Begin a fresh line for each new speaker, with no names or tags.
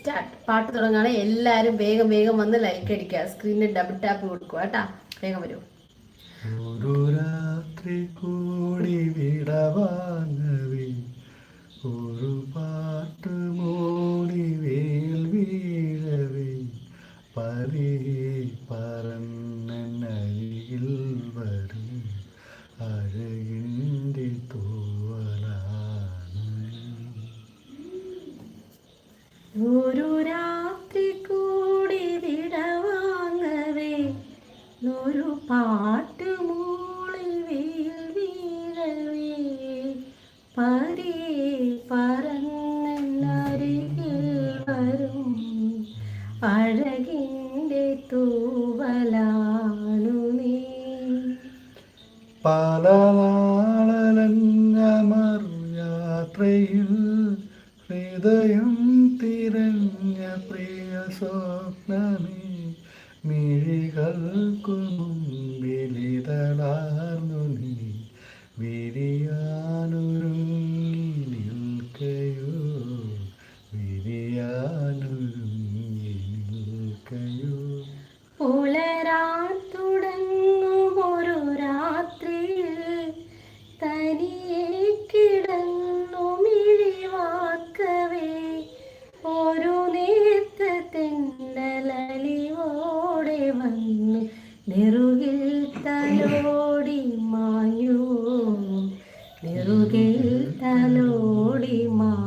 Start. പാട്ട് തുടങ്ങുകയാണ്. എല്ലാവരും വേഗം വേഗം വന്ന് ലൈക്ക് അടിക്കുക, സ്ക്രീനിൽ ഡബിൾ ടാപ്പ് കൊടുക്കുക കേട്ടാ. വേഗം വരൂ.
ഒരു രാത്രി കൂടി വിടവാങ്ങവേ, ഒരു പാട്ട് മൂടി വേൽ വീഴവേ, പതിയെ പറന്നരികിൽ വരും അഴകിൻ്റെ തൂവലാണ്.
ഒരു രാത്രി കൂടി വിടവാങ്ങവേ, ഒരു പാട്ട് മൂളി വേൽ വീഴവേ, പതിയെ പറന്നരികിൽ വരും അഴകിൻ്റെ തൂവലാണു നീ.
പല നാളലഞ്ഞ മറുയാത്രയിൽ ഹൃദയം തിരഞ്ഞ പ്രിയ സ്വപ്നമേ, മിഴികൾക്കു മുമ്പിലിതളാർന്നു നീ വിരിയാനൊരുങ്ങി നിൽക്കയോ, വിരിയാനൊരുങ്ങി നിൽക്കയോ.
പുലരാൻ തുടങ്ങുമൊരു രാത്രിയിൽ തനിയെ കിടന്നു മിഴിവാക്കവേ, ഒരു നേർത്ത തെന്നലലിവോടെ വന്നു നെറുകിൽ തലോടി മാഞ്ഞു, നെറുകിൽ തലോടി മാഞ്ഞു.